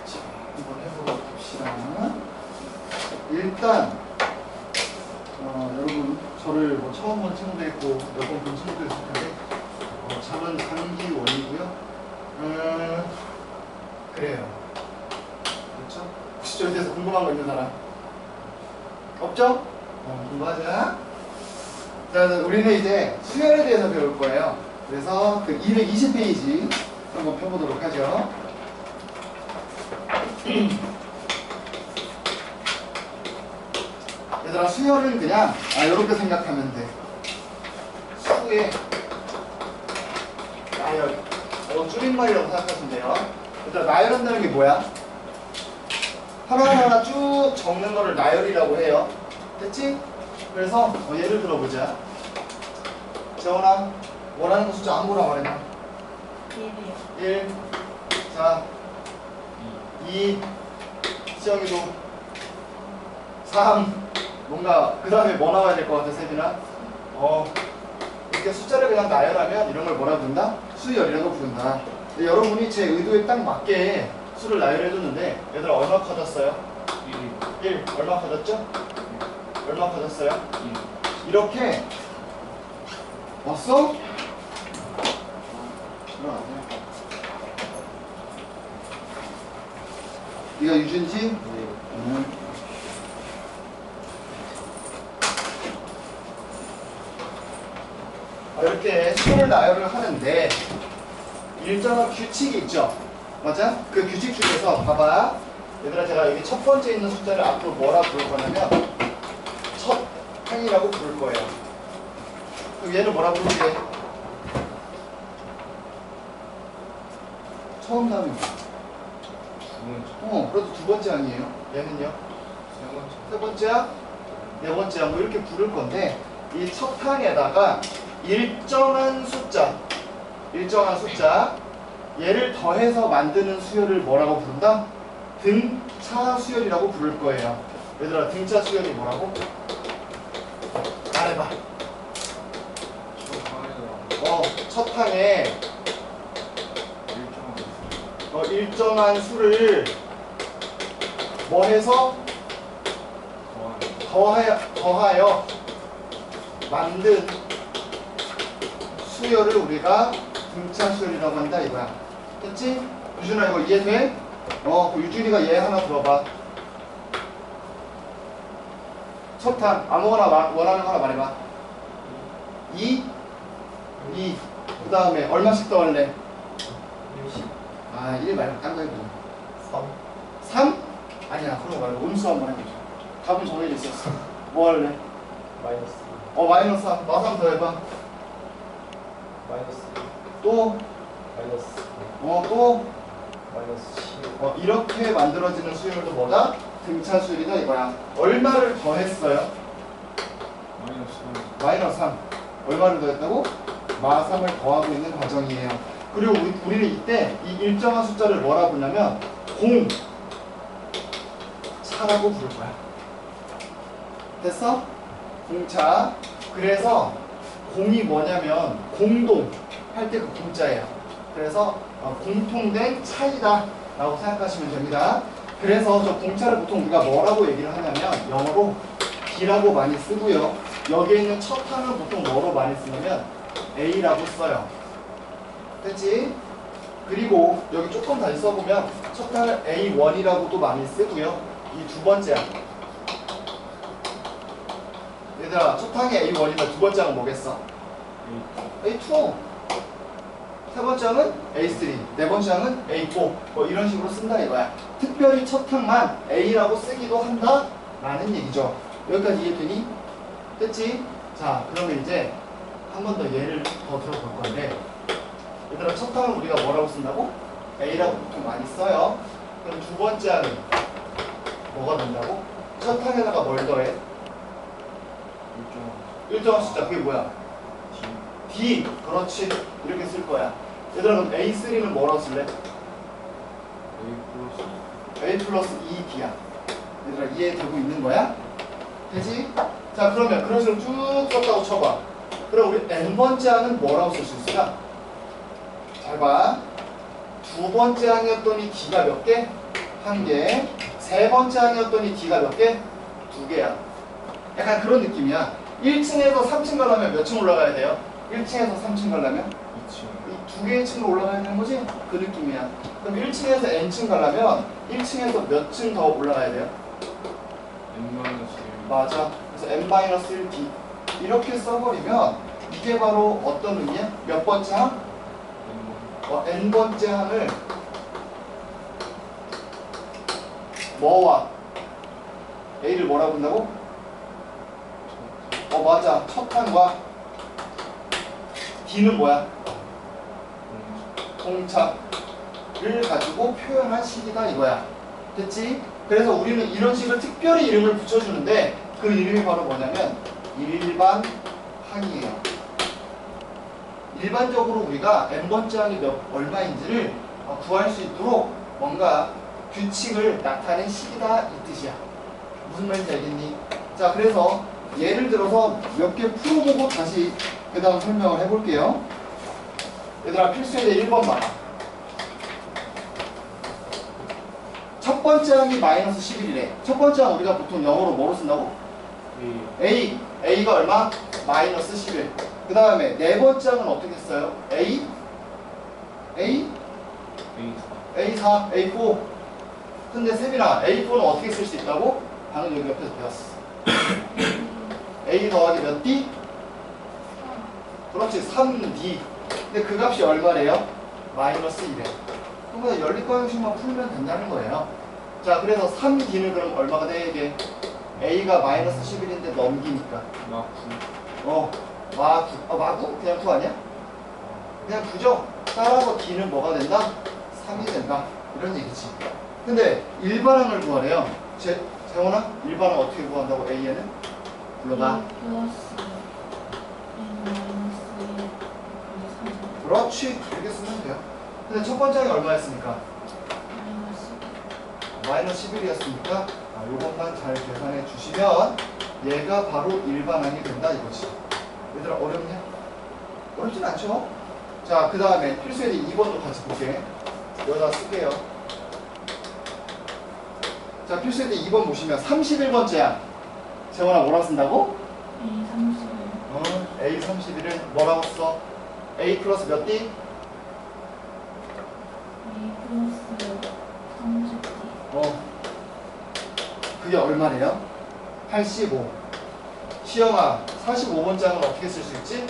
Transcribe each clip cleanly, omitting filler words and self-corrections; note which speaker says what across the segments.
Speaker 1: 자, 한번 해보도록 합시다. 일단 여러분 저를 뭐 처음 본 친구도 있고 몇 번 본 친구도 있을 텐데 잠은 감기원이고요. 그래요. 그렇죠? 혹시 저에 대해서 궁금한 거 있는 사람? 없죠? 궁금하자. 자, 우리는 이제 수열에 대해서 배울 거예요. 그래서 그 220페이지 한번 펴보도록 하죠. 얘들아, 수열은 그냥 이렇게 생각하면 돼. 수의 나열. 줄임말이라고 생각하시면 돼요. 얘들아, 나열한다는 게 뭐야? 하나하나 쭉 적는 거를 나열이라고 해요. 됐지? 그래서 예를 들어보자. 재원아, 원하는 거 숫자 아무거나 말해봐.
Speaker 2: 1이요.
Speaker 1: 1, 4, 2, 시영이도 3. 뭔가 그 다음에 뭐 나와야 될 것 같아, 세빈아? 이렇게 숫자를 그냥 나열하면 이런 걸 뭐라 부른다? 수열이라고 부른다. 근데 여러분이 제 의도에 딱 맞게 수를 나열해줬는데 얘들아 얼마 커졌어요? 1. 얼마 커졌죠? 얼마 커졌어요? 이렇게 왔어? 네가 유준지? 이렇게 수를 나열을 하는데 일정한 규칙이 있죠. 맞아? 그 규칙 중에서 봐봐. 얘들아, 제가 여기 첫 번째 있는 숫자를 앞으로 뭐라 부를 거냐면 첫 행이라고 부를 거예요. 그럼 얘는 뭐라 부르게? 처음 다음이 그래도 두 번째 아니에요? 얘는요? 세 번째야? 네 번째야? 뭐 이렇게 부를 건데 이 첫 항에다가 일정한 숫자 얘를 더해서 만드는 수열을 뭐라고 부른다? 등차 수열이라고 부를 거예요. 얘들아, 등차 수열이 뭐라고? 말해봐. 첫 항에 일정한 수를 뭐 해서 더하여 만든 수열을 우리가 등차 수열이라고 한다 이거야. 됐지? 유준아, 이거 이해돼? 유준이가 얘 하나 들어봐. 첫 항 아무거나 원하는 거 하나 말해봐. 2 그 다음에 얼마씩 더할래? 1 말고 딴 거 해보자. 3? 아니야, 그런 거 말고 음수 한번 해보자. 답은 정해져 있었어. 뭐 할래?
Speaker 3: 마이너스.
Speaker 1: 마이너스 3. 마삼 더 해봐.
Speaker 3: 마이너스.
Speaker 1: 또?
Speaker 3: 마이너스.
Speaker 1: 또?
Speaker 3: 마이너스 10.
Speaker 1: 이렇게 만들어지는 수열도 뭐다? 등차 수열이다 이거야. 얼마를 더했어요? 마이너스 3. 얼마를 더했다고? 마3을 더하고 있는 과정이에요. 그리고 우리는 이때 이 일정한 숫자를 뭐라 부르냐면 공차라고 부를 거야. 됐어? 공차. 그래서 공이 뭐냐면 공동 할 때 그 공자예요. 그래서 공통된 차이다 라고 생각하시면 됩니다. 그래서 저 공차를 보통 우리가 뭐라고 얘기를 하냐면 영어로 B라고 많이 쓰고요. 여기에 있는 첫 항은 보통 뭐로 많이 쓰냐면 A라고 써요. 됐지? 그리고 여기 조금 다시 써보면 첫 항을 A1이라고도 많이 쓰고요. 이 두 번째 항. 얘들아, 첫 항이 A1이면 두 번째 항은 뭐겠어? A2. 세 번째 항은 A3. 네 번째 항은 A4. 뭐 이런 식으로 쓴다 이거야. 특별히 첫 항만 A라고 쓰기도 한다 라는 얘기죠. 여기까지 이해되니? 됐지? 자, 그러면 이제 한 번 더 예를 더 들어볼 건데 얘들아, 첫 항은 우리가 뭐라고 쓴다고? A라고 보통 많이 써요. 그럼 두 번째 항은 뭐가 된다고? 첫 항에다가 뭘 더해? 일정한 숫자. 그게 뭐야? D. 그렇지. 이렇게 쓸 거야. 얘들아, 그럼 A3는 뭐라고 쓸래? A 플러스 2D야. 얘들아, 이해되고 있는 거야? 되지? 자, 그러면 그런 식으로 쭉 썼다고 쳐봐. 그럼 우리 n번째 항은 뭐라고 쓸 수 있을까? 잘 봐. 두 번째 항이었더니 D가 몇 개? 1개. 세 번째 항이었더니 D가 몇 개? 2개야. 약간 그런 느낌이야. 1층에서 3층 가려면 몇 층 올라가야 돼요? 1층에서 3층 가려면?
Speaker 3: 2층.
Speaker 1: 이 2개의 층으로 올라가야 되는 거지? 그 느낌이야. 그럼 1층에서 n층 가려면 1층에서 몇 층 더 올라가야 돼요?
Speaker 3: N-1.
Speaker 1: 맞아. 그래서 n-1d 이렇게 써버리면 이게 바로 어떤 의미야? 몇 번째 항? n번째 항을 뭐와 a를 뭐라고 한다고? 맞아. 첫 항과 d는 뭐야? 공차를 가지고 표현한 식이다 이거야. 됐지? 그래서 우리는 이런 식으로 특별히 이름을 붙여주는데 그 이름이 바로 뭐냐면 일반 항이에요. 일반적으로 우리가 n번째 항이 얼마인지를 구할 수 있도록 뭔가 규칙을 나타낸 식이다 이 뜻이야. 무슨 말인지 알겠니? 자, 그래서 예를 들어서 몇 개 풀어보고 다시 그 다음 설명을 해볼게요. 얘들아, 필수에 대해 1번 봐라. 첫 번째 항이 마이너스 11이래. 첫 번째 항 우리가 보통 영어로 뭐로 쓴다고? A가 얼마? 마이너스 11. 그 다음에 네 번째 항은 어떻게 써요? A4, A4. 근데 세빈아, A4는 어떻게 쓸 수 있다고? 방금 여기 옆에서 배웠어. A 더하기 몇 D? 그렇지, 3D. 근데 그 값이 얼마래요? 마이너스 1에. 그러면 연립과 형식만 풀면 된다는 거예요. 자, 그래서 3D는 그럼 얼마가 돼, 이게? A가 마이너스 11인데 넘기니까. 마구? 그냥 9 아니야? 그냥 9죠? 따라서 D는 뭐가 된다? 3이 된다. 이런 얘기지. 근데 일반항을 구하래요. 재원아? 일반항 어떻게 구한다고? A에는? 불러봐. 그렇지. 이렇게 쓰면 돼요. 근데 첫 번째 항이 얼마였습니까? 마이너스 11이었으니까 요것만 잘 계산해 주시면 얘가 바로 일반항이 된다 이거지. 얘들아, 어렵냐? 어렵진 않죠? 자, 그 다음에 필수에 대해 2번도 같이 볼게. 여기다 쓸게요. 자, 필수에 대해 2번 보시면 31번째야. 재원아, 뭐라고 쓴다고? A31을 뭐라고 써? A 플러스 몇 D? 그게 얼마래요? 85. 시영아, 45번장은 어떻게 쓸 수 있지?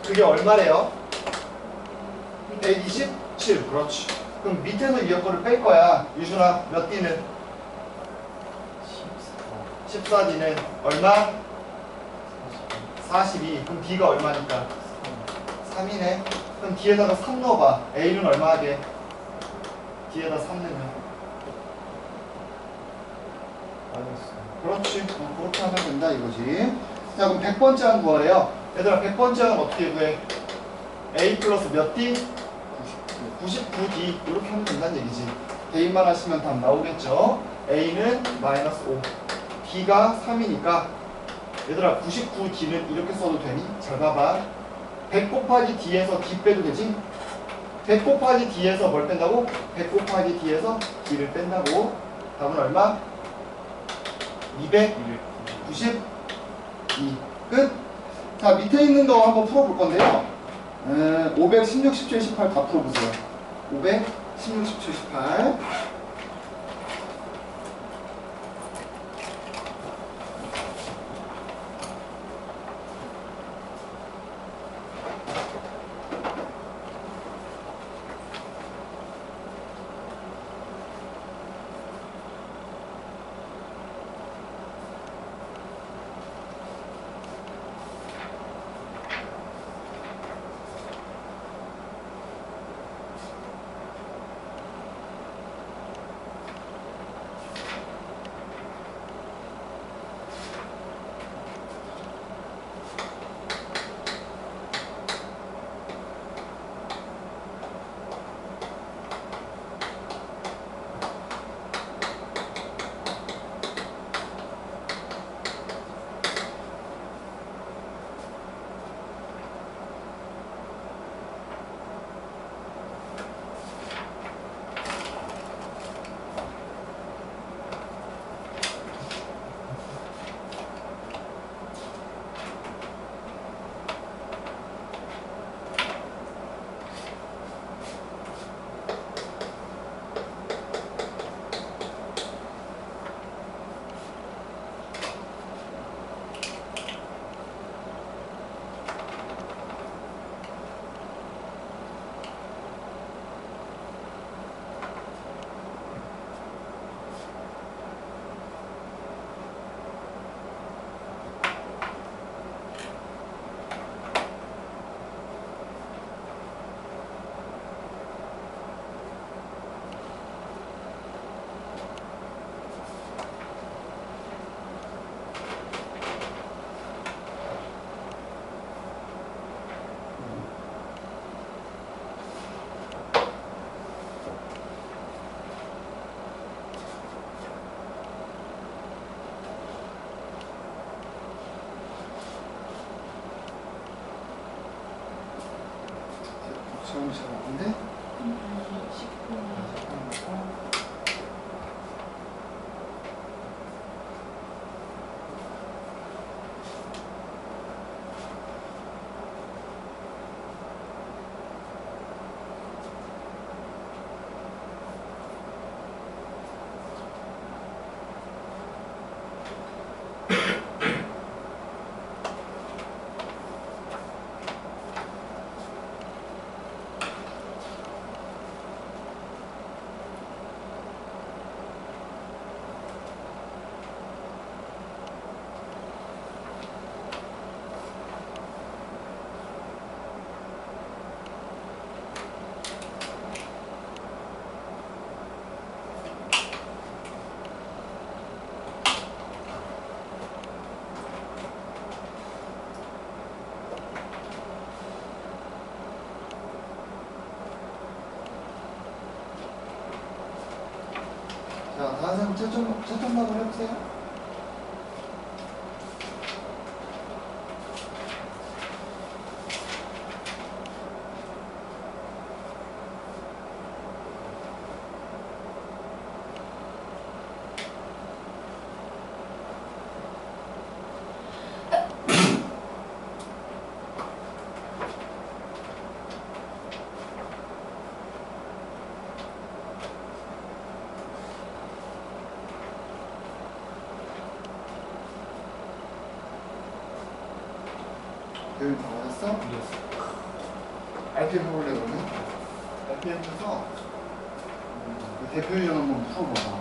Speaker 1: 그게 얼마래요? 127. 그렇지. 그럼 밑에서 위에 거를 뺄 거야. 유준아, 몇 D는? 14D는 얼마? 42. 그럼 D가 얼마니까? 3이네. 그럼 D에다가 3 넣어봐. A는 얼마 하게? D에다 3 넣으면. 그렇지. 그렇게 하면 된다 이거지. 자, 그럼 100번째 항 구하래요. 얘들아, 100번째 항은 어떻게 구해? A 플러스 몇 D? 99D. 이렇게 하면 된다는 얘기지. 대입만 하시면 답 나오겠죠. A는 마이너스 5. D가 3이니까 얘들아, 99D는 이렇게 써도 되니? 잘 봐봐. 100 곱하기 D에서 D 빼도 되지? 100 곱하기 D에서 뭘 뺀다고? 100 곱하기 D에서 D를 뺀다고. 답은 얼마? 292. 끝. 자, 밑에 있는 거 한번 풀어볼 건데요. 500, 16, 17, 18 다 풀어보세요. 500, 16, 17, 18. 처음 시간 같은데?
Speaker 2: 19분.
Speaker 1: 자, 다른 사람 채점답을 해보세요. 배율 다 맞았어? RPM 해볼래 그러면? RPM 해서 대표 유형 한번 풀어봐봐.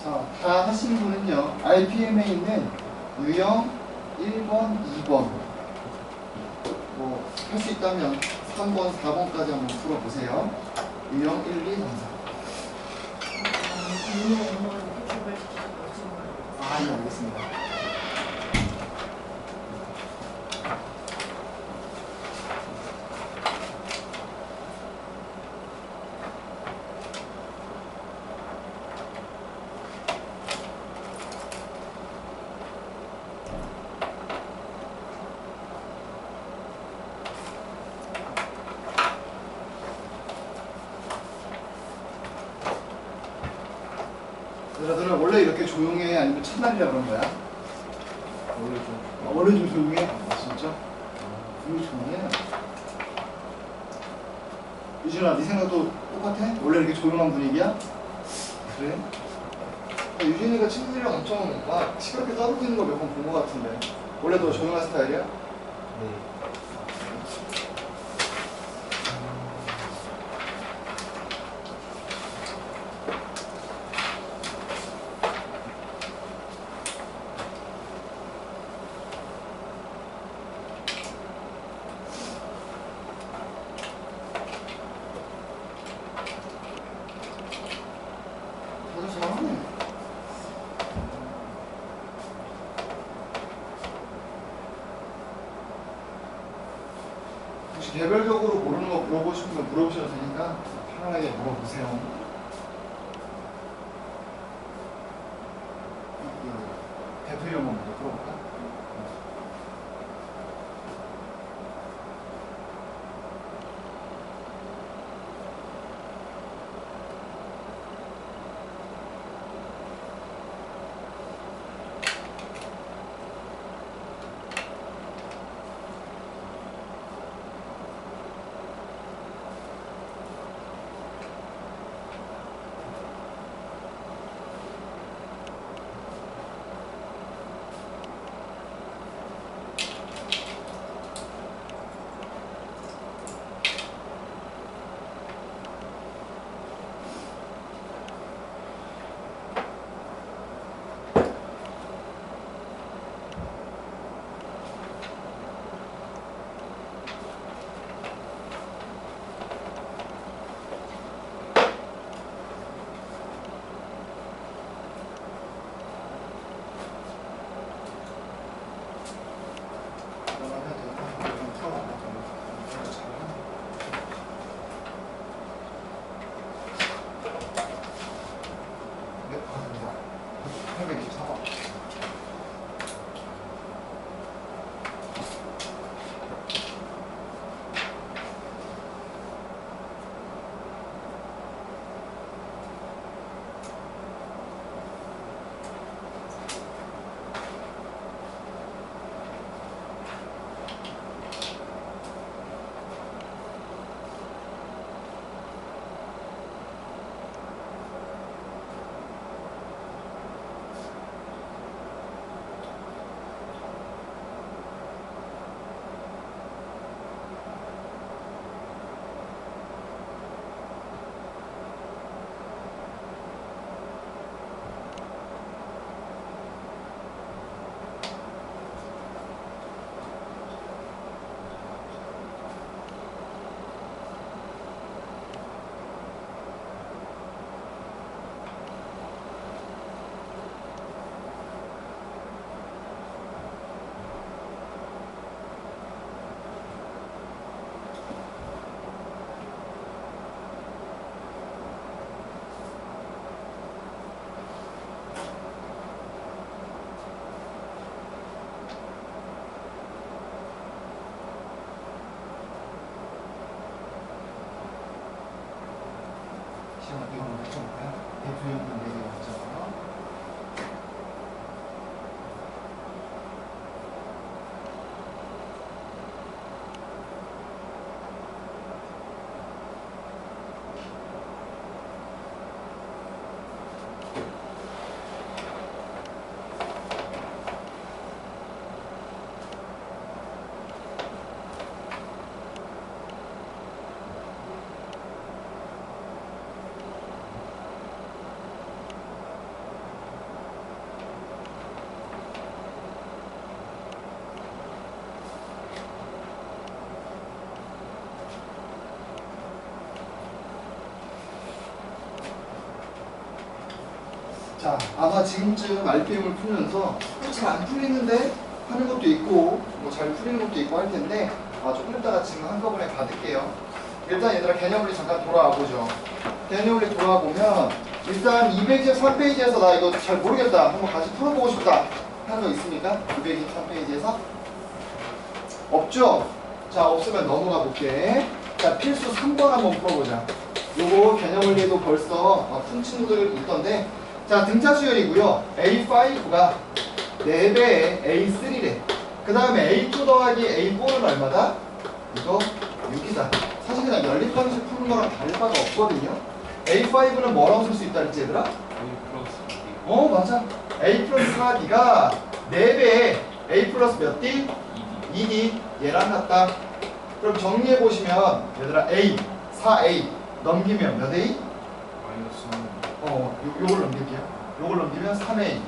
Speaker 1: 자, 다 하시는 분은요, RPM에 있는 유형 1번, 2번, 뭐, 할 수 있다면 3번, 4번까지 한번 풀어보세요. 유형 1, 2, 3, 4. 아, 네, 알겠습니다. 얘들아, 원래 이렇게 조용해? 아니면 첫날이라 그런 거야? 원래 좀 조용해? 아, 진짜? 분위기 조용해? 유진아, 네 생각도 똑같아? 원래 이렇게 조용한 분위기야? 그래? 유진이가 친구들이랑 엄청 막 시끄럽게 떠들고 있는 거 몇 번 본 거 같은데 원래 너 조용한 스타일이야?
Speaker 3: 네.
Speaker 1: 다들 잘하네. 혹시 개별적으로 모르는 거 물어보고 싶으면 물어보셔도 되니까 편안하게 물어보세요. 대표 이름 먼저 풀어볼까? 이거 한번 붙여볼까요? 대표형 관계가 있죠. 자, 아마 지금쯤 RPM을 풀면서 잘 안 풀리는데 하는 것도 있고 뭐 잘 풀리는 것도 있고 할 텐데 조금 이따가 지금 한꺼번에 받을게요. 일단 얘들아 개념으로 잠깐 돌아와 보죠. 개념으로 돌아와 보면 일단 223페이지에서 나 이거 잘 모르겠다. 한번 다시 풀어보고 싶다. 하는 거 있습니까? 223페이지에서? 없죠? 자, 없으면 넘어가 볼게. 자, 필수 3번 한번 풀어보자. 요거 개념을리도 벌써 푼 친구들 있던데 자, 등차 수열이고요. A5가 4배의 A3래. 그 다음에 A2 더하기 A4는 얼마다? 이거 6이다. 사실 그냥 연립방식 푸는 거랑 다를 바가 없거든요. A5는 뭐라고 쓸 수 있다 그랬지 얘들아? 맞아. A 플러스 4D가 4배의 A 플러스 몇 D? 2D. 얘랑 같다. 그럼 정리해보시면 얘들아 A, 4A 넘기면 몇 A? 요걸 넘길게요. 요걸 넘기면 3A.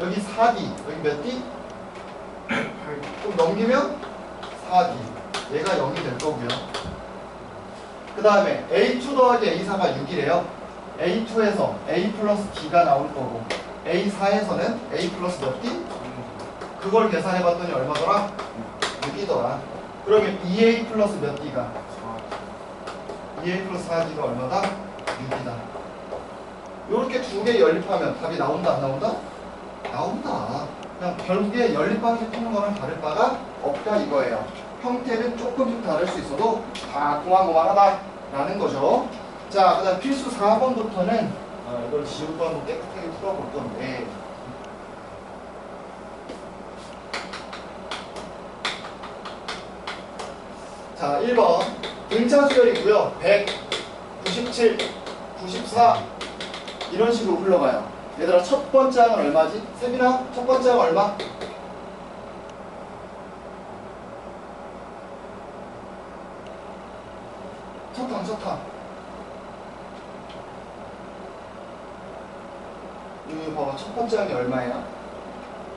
Speaker 1: 여기 4D. 여기 몇 D? 8. 좀 넘기면 4D. 얘가 0이 될 거고요. 그 다음에 A2 더하기 A4가 6이래요. A2에서 A 플러스 D가 나올 거고 A4에서는 A 플러스 몇 D? 그걸 계산해봤더니 얼마더라? 6이더라. 그러면 2A 플러스 몇 D가? 2A 플러스 4D가 얼마다? 6이다. 요렇게 두 개 연립하면 답이 나온다 안 나온다? 나온다. 그냥 결국에 연립 방식 푸는 거랑 다를 바가 없다 이거예요. 형태는 조금씩 다를 수 있어도 다 고만고만하다 라는 거죠. 자, 그 다음 필수 4번부터는 이걸 지우고 한번 깨끗하게 풀어볼 건데 자, 1번 등차 수열이고요. 100, 97, 94 이런 식으로 흘러가요. 얘들아 첫 번째 항은 얼마지? 세빈아 첫 번째 항은 얼마? 첫 항. 여기 봐봐 첫 번째 항이 얼마예요?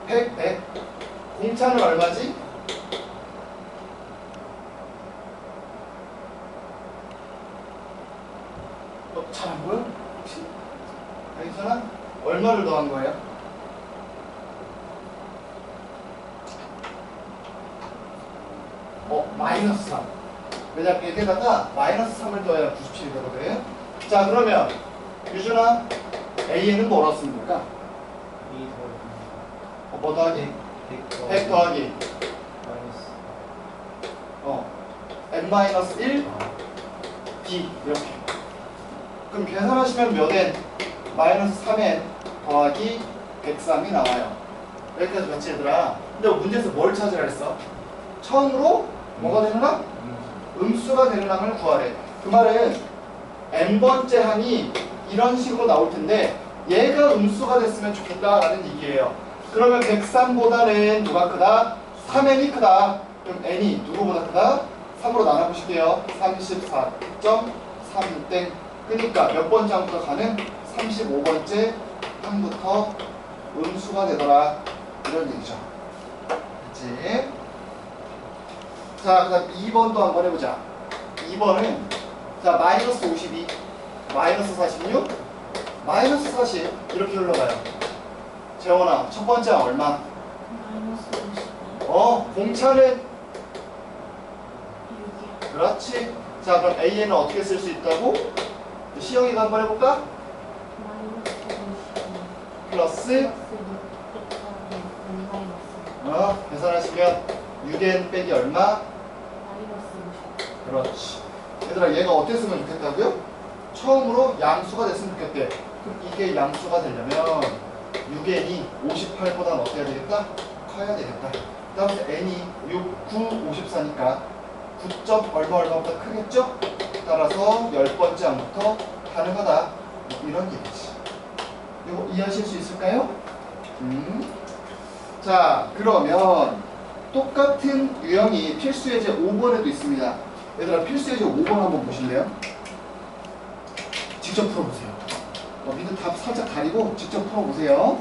Speaker 1: 100. 공차는 얼마지? 잘 안 보여? 혹시? 알겠잖아? 얼마를 더한 거예요? 마이너스 3. 왜냐면 100에다가 마이너스 3을 더해야 97이 되거든. 자, 그러면 유준아 A에는 뭐라 씁니까? 뭐 더하기? 100 더하기 n-1 D 이렇게. 그럼 계산하시면 몇 n? 마이너스 3n 더하기 103이 나와요. 여기까지 맞지 얘들아? 근데 문제에서 뭘 찾으라 했어? 처음으로 뭐가 되는 항? 음수가 되는 항을 구하래. 그 말은 n번째 항이 이런 식으로 나올 텐데 얘가 음수가 됐으면 좋겠다라는 얘기예요. 그러면 103보다는 누가 크다? 3n이 크다. 그럼 n이 누구보다 크다? 3으로 나눠보실게요. 34.3땡. 그러니까 몇 번째 항부터 가는? 35번째 항부터 음수가 되더라. 이런 얘기죠. 그치? 자, 그 다음 2번도 한번 해보자. 2번은 자 마이너스 52, 마이너스 46, 마이너스 40 이렇게 흘러가요. 재원아, 첫 번째 항 얼마?
Speaker 2: 마이너스 52.
Speaker 1: 공차는
Speaker 2: 6이요.
Speaker 1: 그렇지. 자, 그럼 A에는 어떻게 쓸 수 있다고? 시영이가 한번 해볼까?
Speaker 2: 마이너스 52.
Speaker 1: 플러스
Speaker 2: 6 마이너스.
Speaker 1: 계산하시면 6n 빼기 얼마?
Speaker 2: 마이너스 50.
Speaker 1: 그렇지. 얘들아 얘가 어땠으면 좋겠다고요? 처음으로 양수가 됐으면 좋겠대. 그럼 이게 양수가 되려면 6n이 58보다는 어때야 되겠다? 커야 되겠다. 그 다음에 n이 6, 9, 54니까 9점 얼마보다 크겠죠? 따라서 10번째 항부터 가능하다. 이런 얘기지. 이거 이해하실 수 있을까요? 자, 그러면 똑같은 유형이 필수 예제 5번에도 있습니다. 얘들아, 필수 예제 5번 한번 보실래요? 직접 풀어보세요. 밑에 답 살짝 가리고 직접 풀어보세요.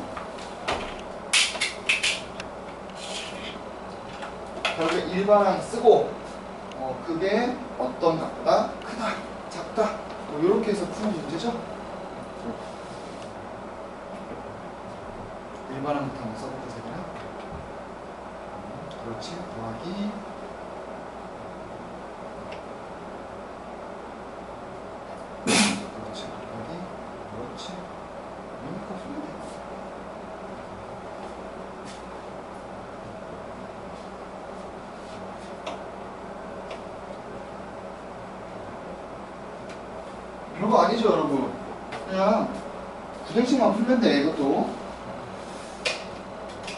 Speaker 1: 결국에 일반항 쓰고 그게 어떤 값보다 크다, 작다 이렇게 해서 푸는 문제죠. 일반항부터 한번 써볼게요. 그렇지, 더하기 그렇지, 더하기 그렇지, 이렇게 쓰면 돼. 별거 아니죠, 여러분. 그냥 9등씩만 풀면 돼, 이것도.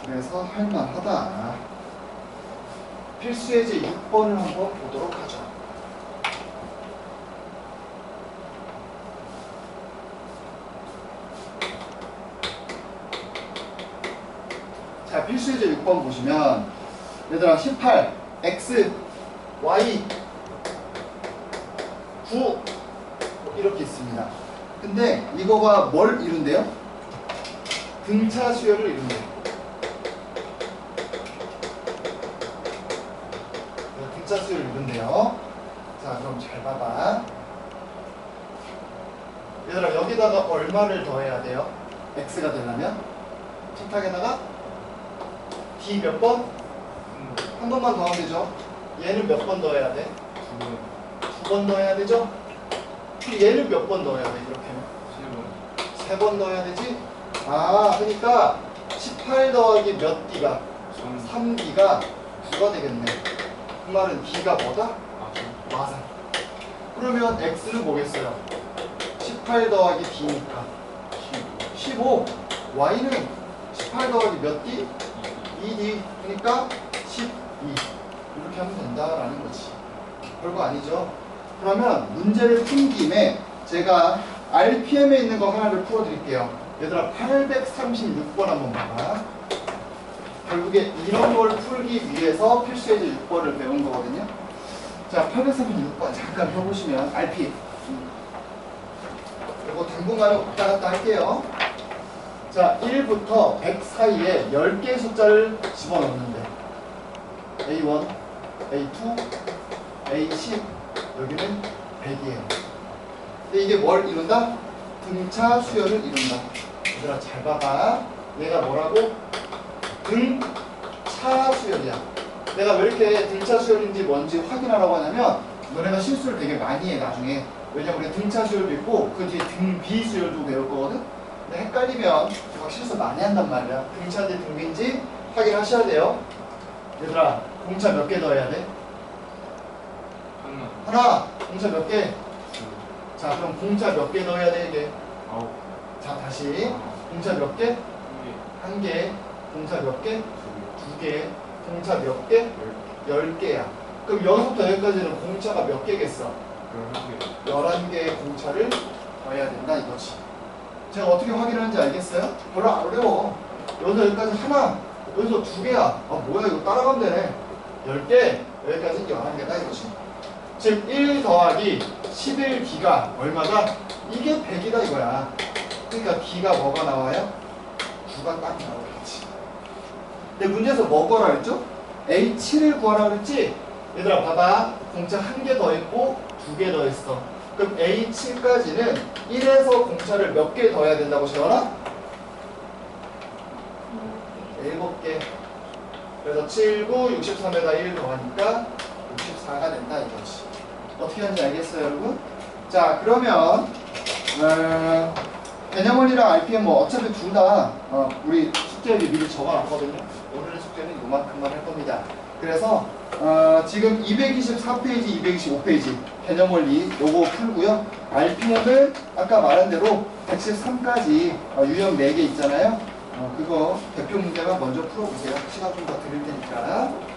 Speaker 1: 그래서 할만하다. 필수 예제 6번을 한번 보도록 하죠. 자, 필수 예제 6번 보시면 얘들아 18, x, y, 9 이렇게 있습니다. 근데 이거가 뭘 이룬대요? 등차 수열을 이룬대요. 등차 수열을 이룬대요. 자, 그럼 잘 봐봐. 얘들아, 여기다가 얼마를 더해야 돼요? x가 되려면 식탁에다가 d 몇 번? 한 번만 더하면 되죠. 얘는 몇 번 더해야 돼? 두 번 더해야 되죠? 그럼 얘는 몇 번 넣어야 돼? 이렇게 세 번 넣어야 되지? 아, 그러니까 18 더하기 몇 D가? 3D가 9가 되겠네. 그 말은 D가 뭐다? 맞아. 그러면 X는 뭐겠어요? 18 더하기 D니까 15. Y는 18 더하기 몇 D? 2D. 그러니까 12. 이렇게 하면 된다라는 거지. 별거 아니죠? 그러면 문제를 푼 김에 제가 RPM에 있는 거 하나를 풀어드릴게요. 얘들아, 836번 한번 봐봐. 결국에 이런 걸 풀기 위해서 필수 예제 6번을 배운 거거든요. 자, 836번 잠깐 펴보시면 RP. 그리고 당분간은 왔다 갔다 할게요. 자, 1부터 100 사이에 10개의 숫자를 집어넣는데 A1, A2, A10 여기는 100이에요. 근데 이게 뭘 이룬다? 등차 수열을 이룬다. 얘들아, 잘 봐봐. 얘가 뭐라고? 등차 수열이야. 내가 왜 이렇게 등차 수열인지 뭔지 확인하라고 하냐면 너네가 실수를 되게 많이 해 나중에. 왜냐면 우리 등차 수열도 있고 그 뒤에 등비 수열도 배울 거거든. 근데 헷갈리면 막 실수 많이 한단 말이야. 등차인지 등비인지 확인하셔야 돼요. 얘들아, 공차 몇 개 넣어야 돼? 하나. 공차 몇 개? 자, 그럼 공차 몇 개 넣어야 돼, 이게? 자, 다시. 공차 몇 개? 한 개. 공차 몇 개? 두 개. 공차 몇 개? 10개야. 그럼 여기서부터 여기까지는 공차가 몇 개겠어? 11개의 공차를 더해야 된다, 이거지. 제가 어떻게 확인하는지 알겠어요? 별로 안 어려워. 여기서 여기까지 하나, 여기서 두 개야. 아, 뭐야, 이거 따라가면 되네. 10개, 여기까지 11개다, 이거지. 즉 1 더하기 11D가 얼마다? 이게 100이다 이거야. 그러니까 D가 뭐가 나와요? 9가 딱 나오겠지. 근데 문제에서 뭐 구하라 그랬죠? H7을 구하라 그랬지? 얘들아, 봐봐. 공차 한 개 더했고 2개 더했어. 그럼 A7까지는 1에서 공차를 몇 개 더해야 된다고 재현아? 7개. 그래서 7, 9, 63에다 1 더하니까 64가 된다 이거지. 어떻게 하는지 알겠어요, 여러분? 자, 그러면 개념원이랑 RPM 뭐 어차피 둘 다 우리 숙제에 미리 적어놨거든요. 오늘의 숙제는 이만큼만 할 겁니다. 그래서 지금 224페이지, 225페이지 개념 원리 요거 풀고요. RPM은 아까 말한 대로 113까지 유형 4개 있잖아요. 그거 대표 문제만 먼저 풀어보세요. 시간 좀 더 드릴 테니까.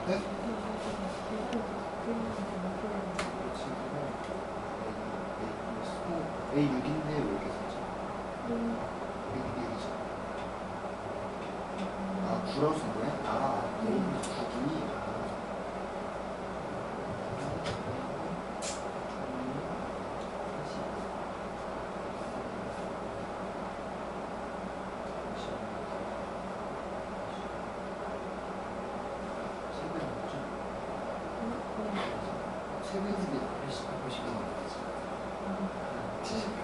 Speaker 1: 네? A6인데 왜 이렇게 썼지? A6이죠. 아, 9라고 쓴 거야? 아, A6에서 9이. 세배들이 80이 나왔지. 70.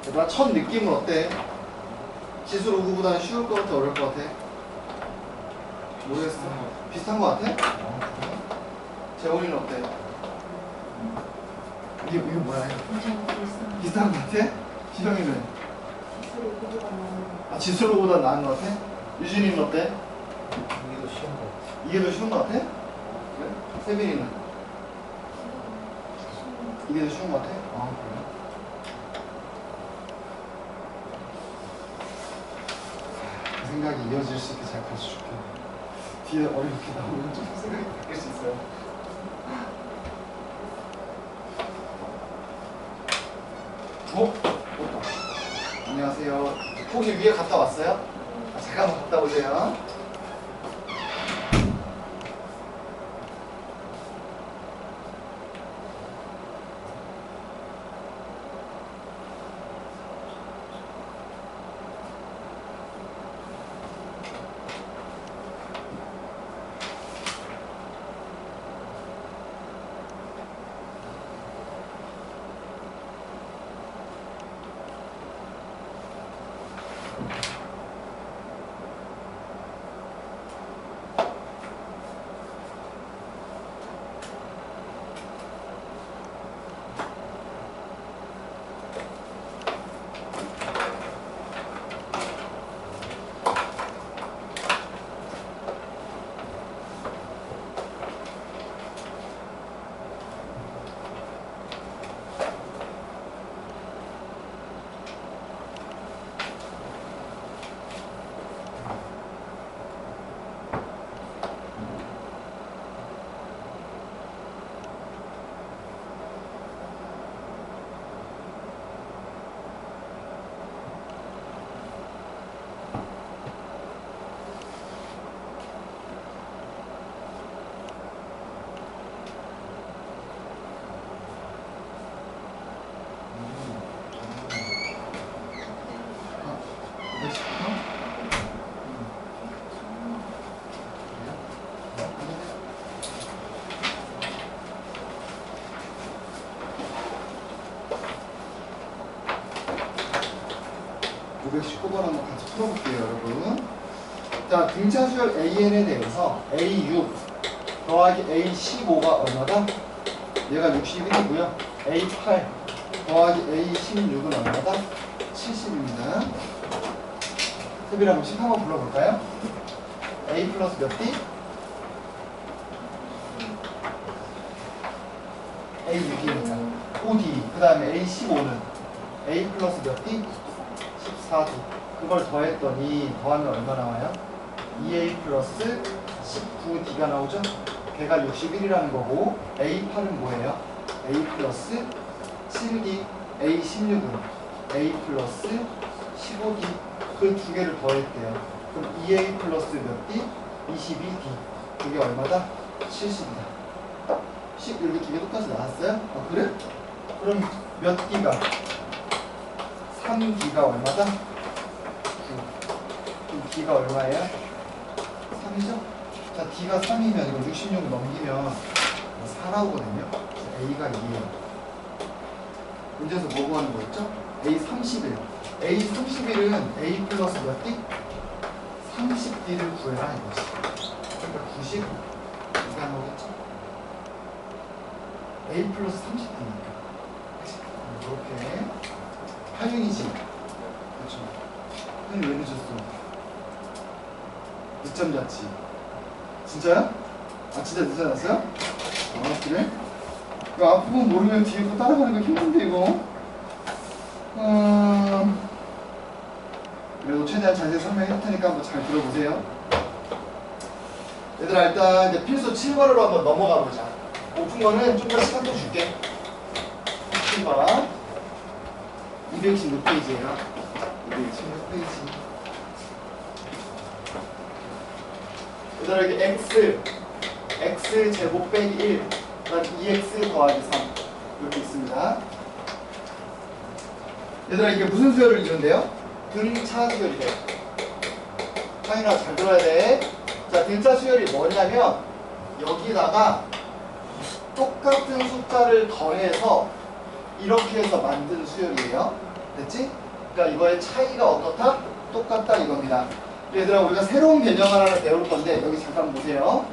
Speaker 1: 얘들아 첫 느낌은 어때? 기술 5구보다는 쉬울 것 같아? 어려울 것 같아? 모르겠어. 비슷한 것 같아? 재원이는 어때? 이게 뭐야?
Speaker 2: 괜찮은 게 있어.
Speaker 1: 비슷한 것 같아? 지성이는?
Speaker 2: 기술이 그보다 많은
Speaker 1: 아 지술 5보다 나은 것 같아? 유진이는 어때?
Speaker 3: 이게 더 쉬운 거 같아.
Speaker 1: 이게 더 쉬운 것 같아? 그래? 세빈이는? 이게 더 쉬운 것 같아? 아 그래? 그 생각이 이어질 수 있게 잘 가르쳐줄게. 뒤에 어렵게 나오면 좀 생각이 바뀔 수 있어요. 맞다. 안녕하세요. 혹시 위에 갔다 왔어요? 아, 잠깐만 갔다 오세요. (519번) 한번 같이 풀어볼게요, 여러분. 자, 등차 수열 AN에 대해서 A6 더하기 A15가 얼마다? 얘가 61이고요. A8 더하기 A16은 얼마다? 70입니다. 세빈 한번 불러볼까요? A 플러스 몇 D? A6이니까 5D. 그 다음에 A15는 A 플러스 몇 D? 14D. 그걸 더했더니 더하면 얼마 나와요? 2A 플러스 19D가 나오죠? 걔가 61이라는 거고 A8은 뭐예요? A 플러스 7D, A16은 A 플러스 15D. 그 두 개를 더했대요. 그럼 2A 플러스 몇 D? 22D. 그게 얼마다? 70이다. 10 여기 두 개 똑같이 나왔어요? 아 그래? 그럼 몇 D가? 3D가 얼마다? 9. 그럼 D가 얼마예요? 3이죠? 자, D가 3이면 이거 66 넘기면 4 나오거든요. A가 2예요. 문제에서 뭐 구하는 거였죠? A31. A31은 A 플러스 몇 D? 30D를 구해라 이거지. 그러니까 90 이게 안 나오겠죠? A 플러스 30D니까. 이렇게. 하윤이지? 그렇죠. 하윤이 왜 늦었어? 늦잠 잤지? 진짜야? 아 진짜 늦잠 잤어요? 아 그래? 이거 앞부분 모르면 뒤에 거 따라가는 거 힘든데 이거. 그래도 최대한 자세히 설명해 줄 테니까 한번 잘 들어보세요. 얘들아 일단 이제 필수 7번으로 한번 넘어가 보자. 오픈 거는 좀 더 시간 더 줄게. 7번 226페이지예요. 226페이지. 얘들아 여기 x 제곱 빼기 1 그다음 2x 더하기 3 이렇게 있습니다. 얘들아 이게 무슨 수열을 이루는데요? 등차 수열이래요. 하인아 잘 들어야 돼. 자, 등차 수열이 뭐냐면 여기다가 똑같은 숫자를 더해서 이렇게 해서 만든 수열이에요. 됐지? 그러니까 이거의 차이가 어떻다? 똑같다 이겁니다. 얘들아 우리가 새로운 개념 하나를 배울 건데 여기 잠깐 보세요.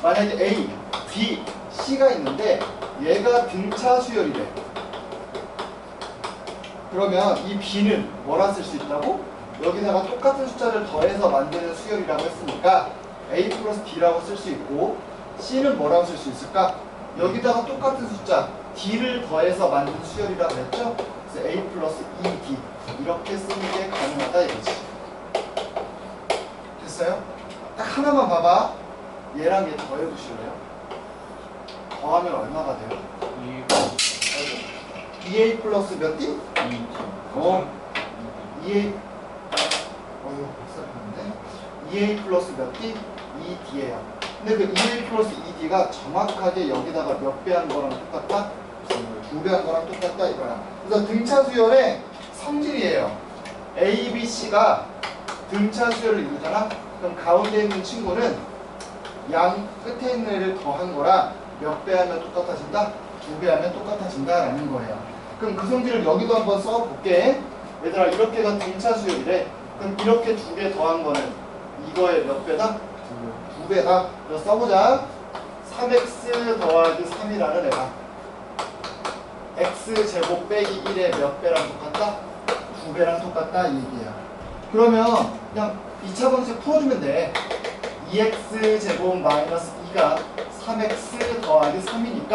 Speaker 1: 만약에 A, B, C가 있는데 얘가 등차 수열이래. 그러면 이 B는 뭐라 쓸 수 있다고? 여기다가 똑같은 숫자를 더해서 만드는 수열이라고 했으니까 A 플러스 B라고 쓸 수 있고 C는 뭐라고 쓸 수 있을까? 여기다가 똑같은 숫자 D를 더해서 만든 수열이라고 했죠? 그래서 A 플러스 2D 이렇게 쓰는 게 가능하다 이거지. 됐어요? 딱 하나만 봐봐. 얘랑 얘 더해보실래요? 더하면 얼마가 돼요? 2A 플러스 몇 D? 2A 복사했는데 2A 플러스 몇 D? 2D예요. 근데 그 2A 플러스 2D가 정확하게 여기다가 몇 배 한 거랑 똑같다? 2배 한 거랑 똑같다 이거야. 그래서 등차 수열의 성질이에요. A, B, C가 등차 수열을 이루잖아? 그럼 가운데 있는 친구는 양 끝에 있는 애를 더한 거라 몇 배 하면 똑같아진다? 2배 하면 똑같아진다라는 거예요. 그럼 그 성질을 여기도 한번 써볼게. 얘들아 이렇게가 등차 수열이래. 그럼 이렇게 2개 더한 거는 이거의 몇 배다? 2배다. 그래서 써보자. 3x 더하기 3이라는 애가 x제곱 빼기 1의 몇 배랑 똑같다? 2배랑 똑같다 이 얘기야. 그러면 그냥 2차 방식 풀어주면 돼. 2x제곱 마이너스 2가 3x 더하기 3이니까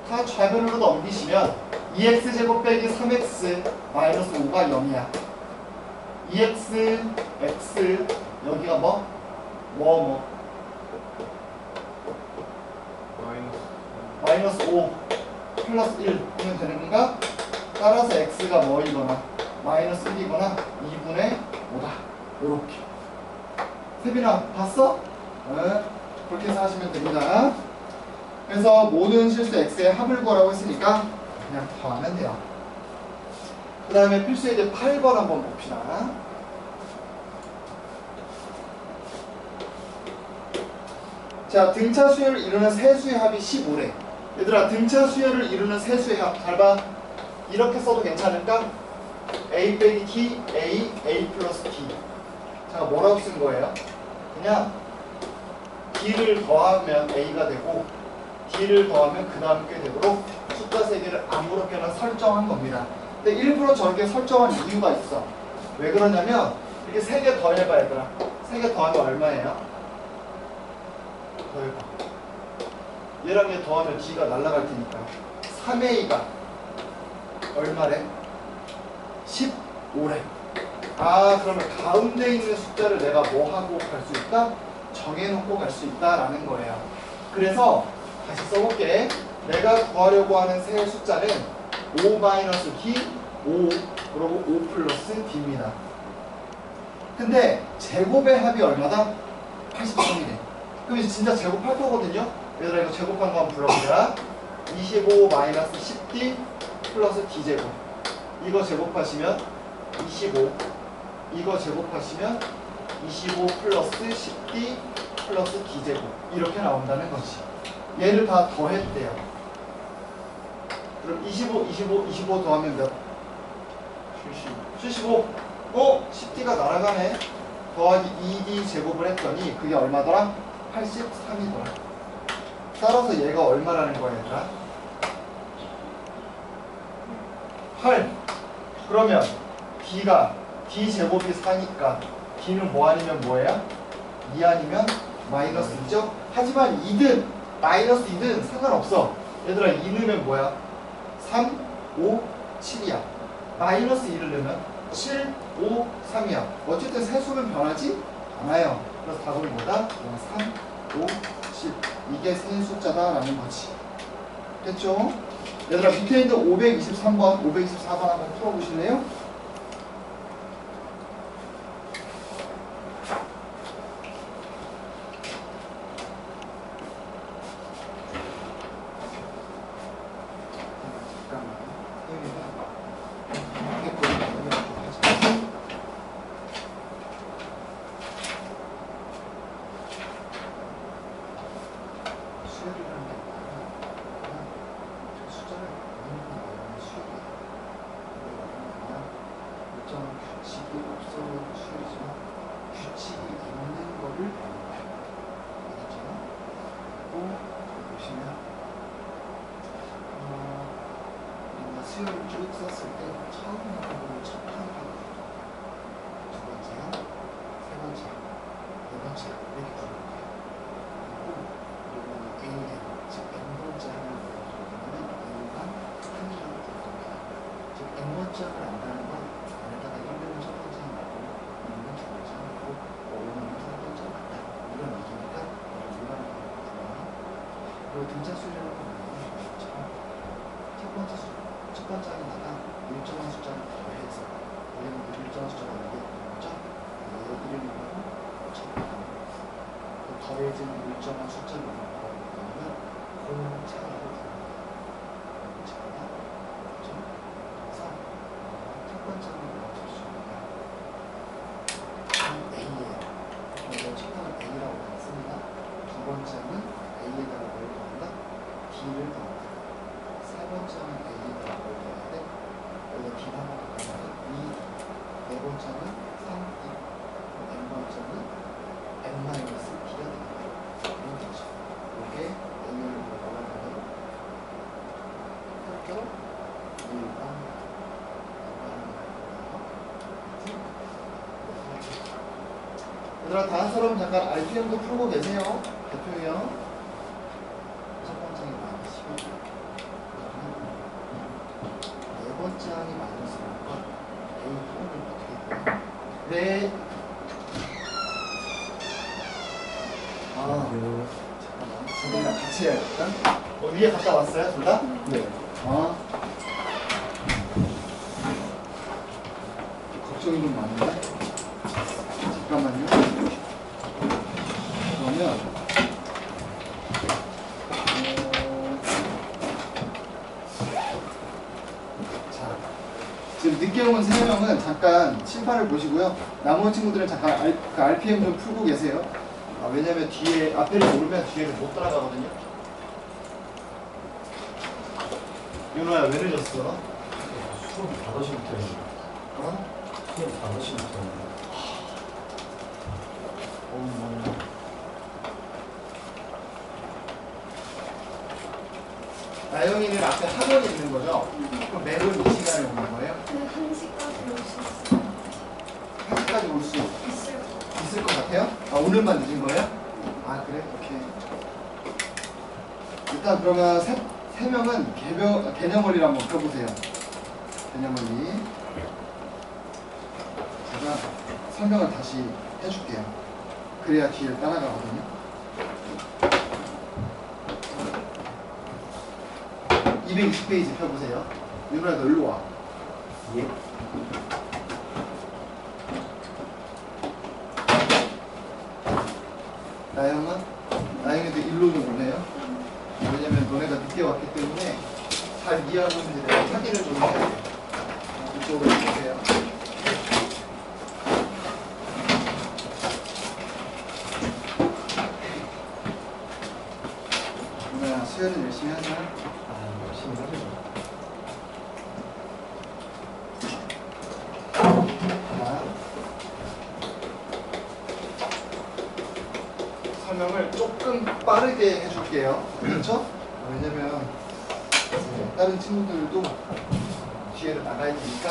Speaker 1: 다 좌변으로 넘기시면 2x제곱 빼기 3x 마이너스 5가 0이야. 2x, x 여기가 마이너스 5 플러스 1 하면 되는 건가? 따라서 x가 뭐이거나 마이너스 1이거나 2분의 5다. 요렇게. 세빈아 봤어? 네. 그렇게 해서 하시면 됩니다. 그래서 모든 실수 x의 합을 구하라고 했으니까 그냥 더하면 돼요. 그 다음에 필수 예제 8번 한번 봅시다. 자, 등차 수열을 이루는 세수의 합이 15래. 얘들아 등차 수열을 이루는 세수의 합 잘 봐. 이렇게 써도 괜찮을까? a 빼기 t, a 플러스 t. 제가 뭐라고 쓴 거예요? 그냥 d를 더하면 a가 되고 d를 더하면 그 다음 게 되도록 숫자 3개를 아무렇게나 설정한 겁니다. 근데 일부러 저렇게 설정한 이유가 있어. 왜 그러냐면 이렇게 3개 더해봐 얘들아. 3개 더하면 얼마예요? 더해봐. 얘랑 얘 더하면 d가 날아갈 테니까 3a가 얼마래? 15래. 아 그러면 가운데 있는 숫자를 내가 뭐 하고 갈 수 있다? 정해놓고 갈 수 있다라는 거예요. 그래서 다시 써볼게. 내가 구하려고 하는 세 숫자는 5-d, 5, 그리고 5 플러스 d입니다. 근데 제곱의 합이 얼마다? 83이래. 그럼 이제 진짜 제곱할 거거든요. 얘들아 이거 제곱한 거 한번 불러보자. 25-10d 플러스 d제곱. 이거 제곱하시면 25. 이거 제곱하시면 25 플러스 10d 플러스 d제곱. 이렇게 나온다는 거지. 얘를 다 더했대요. 그럼 25 더하면 몇? 75. 10d가 날아가네. 더하기 2d 제곱을 했더니 그게 얼마더라? 83이더라. 따라서 얘가 얼마라는 거야 얘들아? 8. 그러면 d가 d 제곱이 4니까 d는 뭐 아니면 뭐예요? 2 아니면 마이너스 2죠? 하지만 2든 마이너스 2든 상관없어. 얘들아 2 넣으면 뭐야? 3, 5, 7이야. 마이너스 2를 넣으면 7, 5, 3이야. 어쨌든 세수는 변하지 않아요. 그래서 답은 뭐다? 3, 5, 7. 이게 세 숫자다라는 거지. 됐죠? 얘들아 밑에 있는 523번, 524번 한번 풀어보실래요? 어떤 규칙이 없어도 수요리지만 규칙이 있는 거를 알겠죠? 또 보시면 우리가 수요를 쭉 썼을 때 처음 나온 거를 첫 판하고 두 번째요, 세 번째, 네 번째 이렇게 들어볼게요. 그리고 AN, 즉 N번째 하는 거를 보면 A가 3이라고 부릅니다. 즉 N번째를 안다는 건 안에다가 1은 첫 번째 맞고 2는 두 번째 맞고 5는 두 번째 맞다 이런 얘기니까 이런 거를 불러요. 그리고 등차 수열이라고 하는 건 첫 번째 항에다가 일정한 숫자를 더해서 얘는 일정한 숫자가 이게 뭐죠? 얘들을 하고 첫 더해진 일정한 숫자를 넣으면 공차라고 부릅니다. 공차가 그렇죠? 그래서 첫 번째 항을 넣어줄 수 있는 A예요. 그래서 첫 항은 A라고 했습니다. 두 번째는 A에다가 뭘 더한다? D를 더한다. 세 번째는 A에다가 뭘 더해야 돼? 여기가 D가 하나 더 가니까 2, 네 번째는 3, 2, N번째는 N-D가 되는 거예요. 이런 거죠. 이게 A를 뭐라고 하면 학교 1번 얘들아 다음 사람 잠깐 RPM도 풀고 계세요. 대표 유형 첫 번째 항이 마이너스 12 네 번째 항이 마이너스 5가 A 통을 어떻게 해요? 네. 잠깐만 선생님이랑 같이 해야겠다. 위에 갔다 왔어요? 둘 다?
Speaker 3: 네.
Speaker 1: 걱정이 좀 많은데? 잠깐만요. 그러면 자, 지금 늦게 온 3명은 잠깐 심판을 보시고요. 나머지 친구들은 잠깐 RPM 좀 풀고 계세요. 왜냐면 뒤에 앞에를 모르면 뒤에를 못 따라가거든요. 윤호야 왜 늦었어?
Speaker 3: 수업 5시부터 했는데.
Speaker 1: 어?
Speaker 3: 수업 5시부터 했는데.
Speaker 1: 나영이는 앞에 학원이 있는 거죠? 그럼 매번 이 시간에 오는 거예요?
Speaker 2: 네, 1시까지 올 수 있어요.
Speaker 1: 1시까지 올 수
Speaker 2: 있을 것
Speaker 1: 있을 것 같아요? 오늘만 늦은 거예요? 그래? 오케이. 일단 그러면 세 명은 개념원리를 한번 펴보세요. 개념원리. 제가 설명을 다시 해줄게요. 그래야 뒤를 따라가거든요. 220페이지 펴보세요. 윤호야 너 일로 와.
Speaker 3: 예?
Speaker 1: 나영이도 일로 좀 오네요. 왜냐면 너네가 늦게 왔기 때문에 잘 이해하고 있는지 내가 확인을 좀 해야 돼. 이쪽으로 보세요. 윤호야 수혈은 열심히 하자.
Speaker 3: 열심히 하죠.
Speaker 1: 설명을 조금 빠르게 해줄게요. 그렇죠? 왜냐면 다른 친구들도 뒤에를 나가야 되니까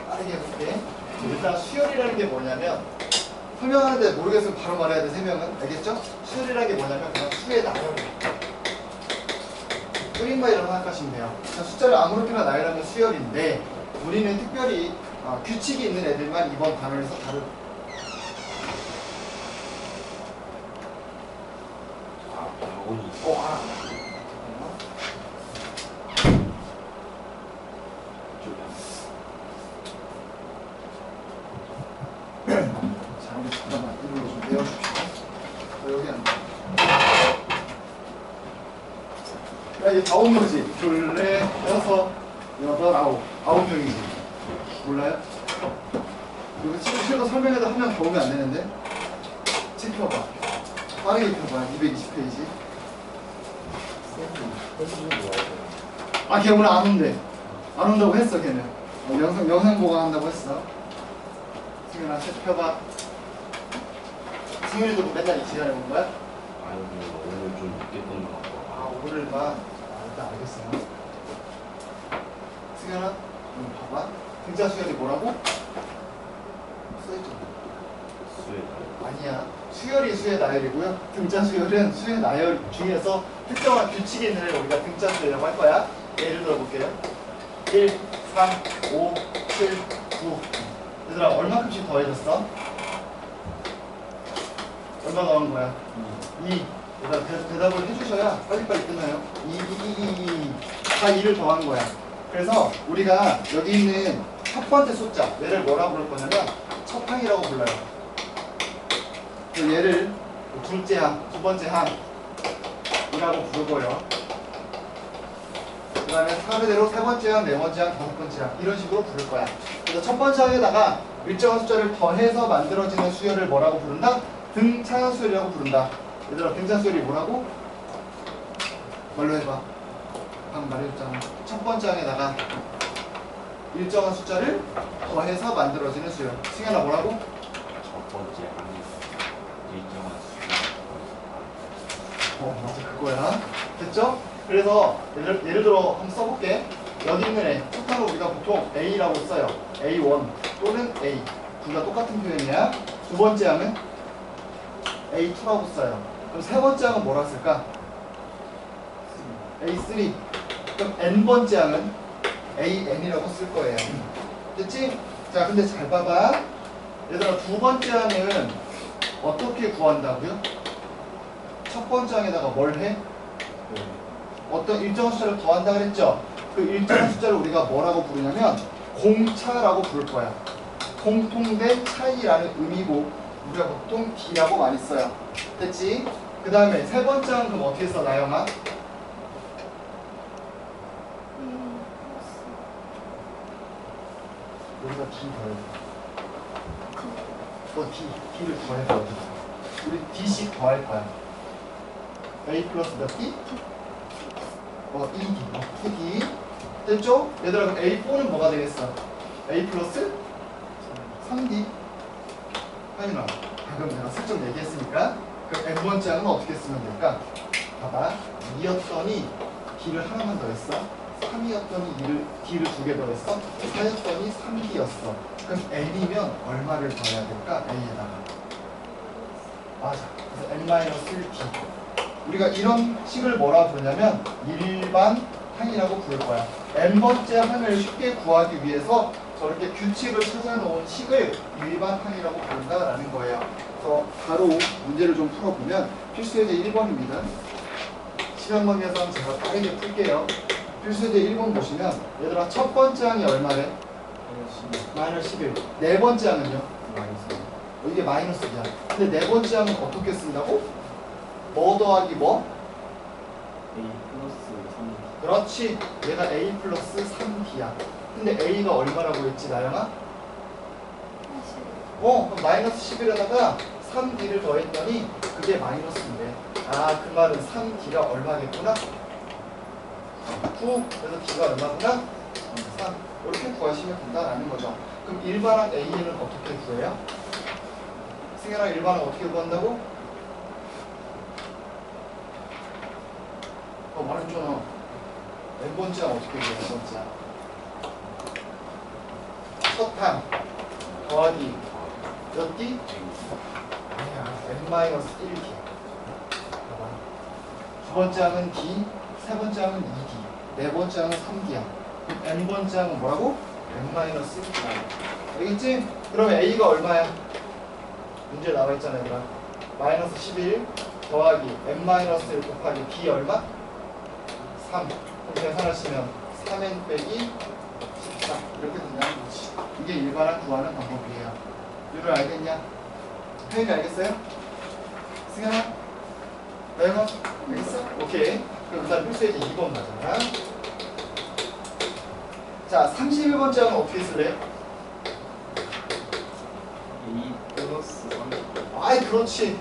Speaker 1: 빠르게 해볼게. 일단 수혈이라는 게 뭐냐면 설명하는데 모르겠으면 바로 말해야 돼. 3명은 알겠죠? 수혈이라는 게 뭐냐면 그냥 수의 나열이 줄임말이라고 생각하시면 돼요. 숫자를 아무렇게나 나열하면 수열인데 우리는 특별히 규칙이 있는 애들만 이번 단원에서 다룰. 자, 우리 잠깐만 이걸로 좀 배워줍시다. 여기 앉아. 야, 이게 다 온 거지? 둘, 넷, 여섯, 여덟, 아홉 명이지. 몰라요? 여기 지금 실거 설명해도 한 명 더 오면 안 되는데? 책 펴봐. 빠르게 펴봐. 220페이지. 걔 오늘 안 온대. 안 온다고 했어, 걔는. 영상 보강한다고 했어. 승현아 책 펴봐. 승현이도 맨날 이 시간에 온 거야?
Speaker 4: 아니 오늘 좀 늦게 끝난 것 같고.
Speaker 1: 아 오늘만? 일단 알겠어요. 승현아 봐봐. 등자 수열이 뭐라고? 써있잖아.
Speaker 4: 수혜
Speaker 1: 아니야. 수열이 수의 나열이고요. 등자 수열은 수의 나열 중에서 특정한 규칙이 있는 애를 우리가 등자 수열이라고 할 거야. 예를 들어 볼게요. 1, 3, 5, 7, 9. 얘들아 얼마큼씩 더해졌어? 얼마 더한 거야? 2. 얘들아 대답을 해주셔야 빨리빨리 끝나요. 2. 다 2를 더한 거야. 그래서 우리가 여기 있는 첫 번째 숫자 얘를 뭐라고 부를 거냐면 첫 항이라고 불러요. 그 얘를 둘째 항, 두 번째 항이라고 부르고요. 그 다음에 차례대로 세 번째 항, 네 번째 항, 다섯 번째 항 이런 식으로 부를 거야. 그래서 첫 번째 항에다가 일정한 숫자를 더해서 만들어지는 수열을 뭐라고 부른다? 등차 수열이라고 부른다. 얘들아 등차 수열이 뭐라고? 말로 해봐. 방금 말해줬잖아. 첫 번째 항에다가 일정한 숫자를 더해서 만들어지는 수열. 승현아 뭐라고?
Speaker 4: 첫 번째 항이 일정한
Speaker 1: 맞아 그거야. 됐죠? 그래서 예를 들어 한번 써볼게. 여기 있는 애 첫 항을 우리가 보통 A라고 써요. A1 또는 A 둘 다 똑같은 표현이야. 두 번째 항은 A2라고 써요. 그럼 세 번째 항은 뭐라 쓸까? A3. 그럼 N번째 항은 AN이라고 쓸 거예요. 됐지? 자 근데 잘 봐봐. 얘들아 두 번째 항은 어떻게 구한다고요? 첫 번째 항에다가 뭘 해? 어떤 일정한 숫자를 더한다 그랬죠? 그 일정한 숫자를 우리가 뭐라고 부르냐면 공차라고 부를 거야. 공통된 차이라는 의미고 우리가 보통 D라고 많이 써요. 됐지? 그 다음에 세 번째 항은 그럼 어떻게 써 나영아? 여기다 D 더해. D를 더해서 우리 D씩 더할 거야. A 플러스 몇 D? 2D. 2D. 됐죠? 얘들아 그럼 A4는 뭐가 되겠어? A 플러스 3D. 하윤아 방금 내가 슬쩍 얘기했으니까 그럼 N번째 항은 어떻게 쓰면 될까? 봐봐. 2였더니 D를 하나만 더했어. 3이었더니 D를 두 개 더했어. 4였더니 3D였어. 그럼 N이면 얼마를 더해야 될까? A에다가. 맞아. 그래서 N-1D. 우리가 이런 식을 뭐라 부르냐면 일반 항이라고 부를 거야. n번째 항을 쉽게 구하기 위해서 저렇게 규칙을 찾아놓은 식을 일반 항이라고 부른다라는 거예요. 그래서 바로 문제를 좀 풀어보면 필수예제 1번입니다. 시간 관계상 제가 빠르게 풀게요. 필수예제 1번 보시면 얘들아 첫 번째 항이 얼마래? 마이너스 11. 네 번째 항은요? 이게 마이너스야. 근데 네 번째 항은 어떻게 쓴다고? 뭐 더하기 뭐?
Speaker 3: A 플러스 3.
Speaker 1: 그렇지. 얘가 A 플러스 3D야. 근데 A가 얼마라고 했지 나영아? 그럼 마이너스 11에다가 3D를 더했더니 그게 마이너스인데 아 그 말은 3D가 얼마겠구나? 9. 그래서 D가 얼마구나? 3. 이렇게 구하시면 된다라는 거죠. 그럼 일반항 A는 어떻게 구해요? 승현아 일반항 어떻게 구한다고? 말했잖아. n번째 항 어떻게 구해? n번째 항. 첫 항 더하기 몇 D? 아니야. n-1D. 봐봐. 두 번째 항은 D, 세 번째 항은 2D, 네 번째 항은 3D야. 그럼 n번째 항은 뭐라고? n-1D. 알겠지? 그러면 A가 얼마야? 문제 나와 있잖아 얘들아. 마이너스 11 더하기 n-1 곱하기 D 얼마? 3. 그럼 계산하시면 3n 빼기 14 이렇게 된다는 거지. 이게 일반항 구하는 방법이에요. 이걸 알겠냐? 혜인이 알겠어요? 승현아? 나영아? 알겠어? 오케이. 그럼 일단 필수예제 2번 가자. 자, 31번째 항은 어떻게 쓸래?
Speaker 3: A 플러스 3.
Speaker 1: 아이 그렇지.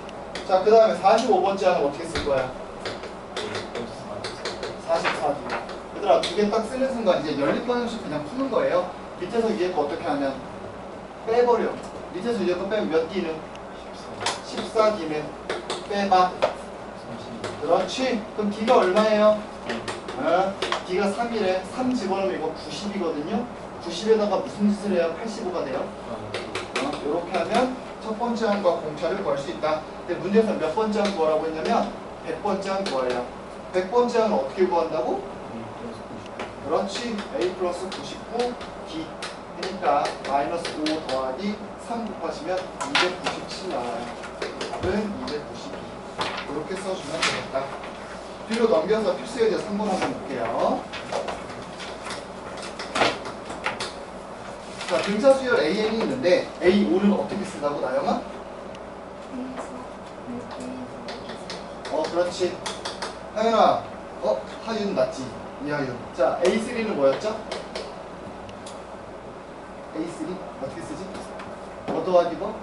Speaker 1: 자, 그 다음에 45번째 항은 어떻게 쓸 거야?
Speaker 3: A 플러스
Speaker 1: 44D. 얘들아 두 개 딱 쓰는 순간 이제 연립 방정식 그냥 푸는 거예요. 밑에서 위에 거 어떻게 하면 빼버려. 밑에서 위에 거 빼면 몇 D는? 14D는 빼봐.
Speaker 3: 32.
Speaker 1: 그렇지. 그럼 D가 얼마예요? D가 3이래. 3 집어넣으면 이거 90이거든요. 90에다가 무슨 짓을 해야 85가 돼요? 이렇게 하면 첫 번째 항과 공차를 구할 수 있다. 근데 문제에서 몇 번째 항 구하라고 했냐면 100번째 항 구하래요. 100번째 항은 어떻게 구한다고? 그렇지. A 플러스 99 D. 그러니까 마이너스 5 더하기 3 곱하시면 297 나와요. 답은 292. 이렇게 써주면 되겠다. 뒤로 넘겨서 필수 예제 3번 한번 볼게요. 자, 등차수열 AN이 있는데 A5는 어떻게 쓴다고 나영아? 그렇지. 하윤아, 하윤 맞지? 이하윤. 자, A3는 뭐였죠? A3 어떻게 쓰지? 뭐 더하기 뭐?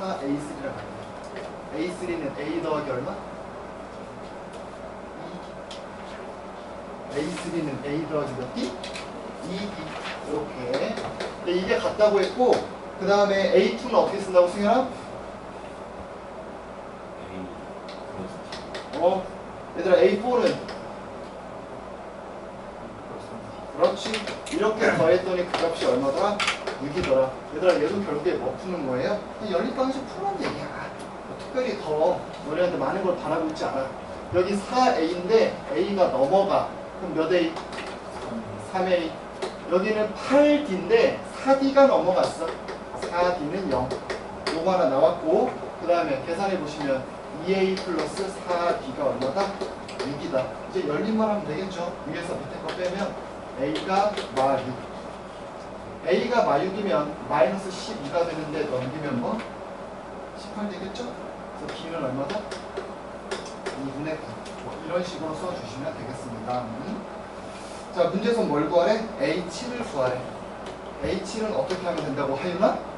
Speaker 1: 4A3라고 합니다. A3는 A 더하기 얼마? 2D. A3는 A 더하기 몇 D? 2D. 이렇게. 근데 이게 같다고 했고, 그 다음에 A2는 어떻게 쓴다고 승현아? 얘들아 A4는 그렇지. 이렇게 더했더니 그 값이 얼마더라? 6이더라. 얘들아 얘도 결국에 뭐 푸는 거예요? 연립방식 풀면 되냐. 특별히 더 너네한테 많은 걸 바라고 있지 않아. 여기 4A인데 A가 넘어가. 그럼 몇 A? 3A. 여기는 8D인데 4D가 넘어갔어. 4D는 0. 요거 하나 나왔고, 그 다음에 계산해 보시면 2A 플러스 4D가 얼마다? 6이다. 이제 열림만 하면 되겠죠. 위에서 밑에 거 빼면 A가 마 6. A가 마 6이면 마이너스 12가 되는데 넘기면 뭐? 18 되겠죠? 그래서 B는 얼마다? 2분의 9. 이런 식으로 써주시면 되겠습니다. 자, 문제에서 뭘 구하래? A7을 구하래. A7은 어떻게 하면 된다고 하윤아?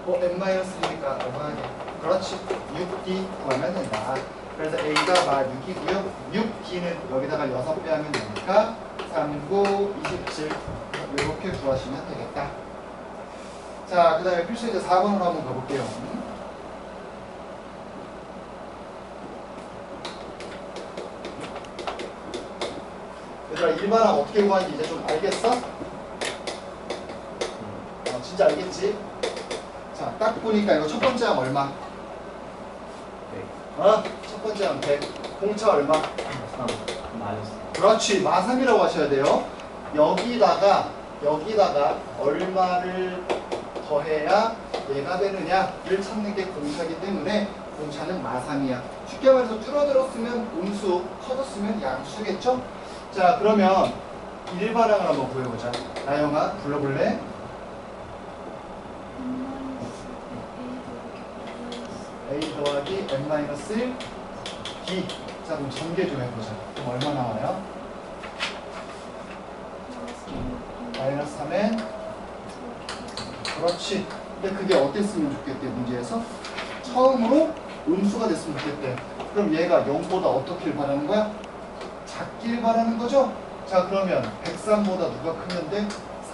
Speaker 1: n-1이니까 넘어가게. 그렇지. 6D 구하면 된다. 그래서 A가 마 6이고요. 6D는 여기다가 6 빼하면 되니까 3, 9, 27 이렇게 구하시면 되겠다. 자, 그 다음에 필수 이제 4번으로 한번 가볼게요. 얘들아 일반항 어떻게 구하는지 이제 좀 알겠어? 진짜 알겠지? 자, 딱 보니까 이거 첫 번째 항 얼마? 첫 번째 항 100. 공차 얼마?
Speaker 3: 3. 마이너스.
Speaker 1: 그렇지. 마 3이라고 하셔야 돼요. 여기다가 얼마를 더해야 얘가 되느냐를 찾는 게 공차이기 때문에 공차는 마 3이야. 쉽게 말해서 줄어들었으면 음수, 커졌으면 양수겠죠? 자, 그러면 일반항을 한번 구해보자. 나영아, 불러볼래? A 더하기 n-1 D. 자, 그럼 전개 좀 해보자. 그럼 얼마 나와요? 마이너스 3엔 그렇지. 근데 그게 어땠으면 좋겠대, 문제에서? 처음으로 음수가 됐으면 좋겠대. 그럼 얘가 0보다 어떻길 바라는 거야? 작길 바라는 거죠? 자, 그러면 103보다 누가 크면 돼?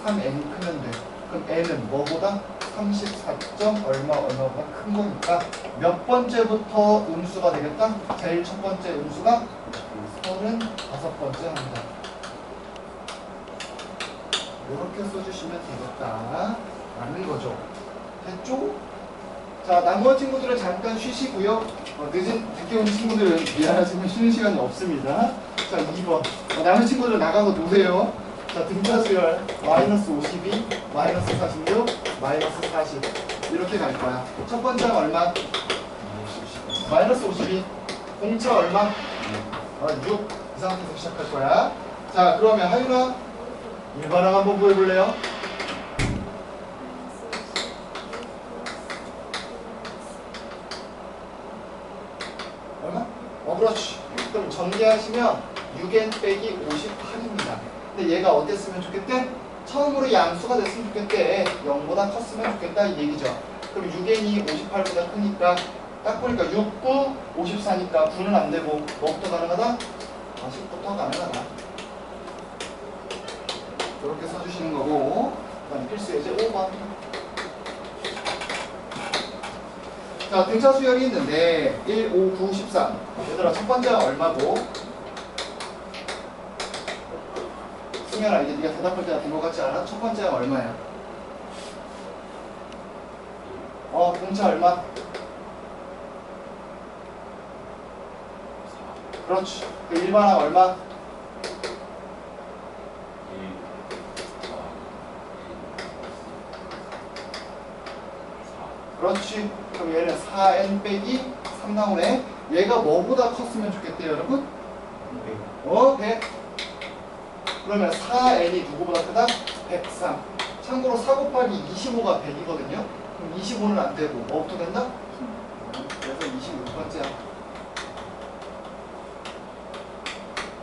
Speaker 1: 3n이 크면 돼. 그럼 n은 뭐보다? 34점 얼마보다 큰 거니까 몇 번째부터 음수가 되겠다? 제일 첫 번째 음수가 35번째 합니다. 이렇게 써주시면 되겠다 라는 거죠. 됐죠? 자, 나머지 친구들은 잠깐 쉬시고요. 늦게 온 친구들은 미안하지만 쉬는 시간이 없습니다. 자, 2번. 남은 친구들은 나가서 노세요. 자, 등차수열 마이너스 52, 마이너스 46, 마이너스 40 이렇게 갈 거야. 첫 번째 얼마? 마이너스 52. 공차 얼마? 6. 이 상태에서 시작할 거야. 자, 그러면 하윤아 일반항 한번 구해볼래요? 얼마? 그렇지. 그럼 전개하시면 6n 빼기 58입니다. 근데 얘가 어땠으면 좋겠대? 처음으로 양수가 됐으면 좋겠대. 0보다 컸으면 좋겠다 이 얘기죠. 그럼 6n이 58보다 크니까 딱 보니까 6, 9, 54니까 9는 안 되고 뭐부터 가능하다? 10부터 가능하다. 이렇게 써주시는 거고, 그다음에 필수 예제 5번. 자, 등차 수열이 있는데 1, 5, 9, 13. 얘들아, 첫 번째가 얼마고? 승현아, 이제 네가 대답할 때가 된 것 같지 않아? 첫 번째가 얼마야? 등차 얼마? 그렇지. 그 일반항 얼마?
Speaker 4: 4.
Speaker 1: 그렇지. 그럼 얘는 4n 빼기 3 나오네. 얘가 뭐보다 컸으면 좋겠대요, 여러분? 100. 그러면 4n이 누구보다 크다? 103. 참고로 4 곱하기 25가 100이거든요. 그럼 25는 안 되고 뭐부터 된다? 그래서 26번째야.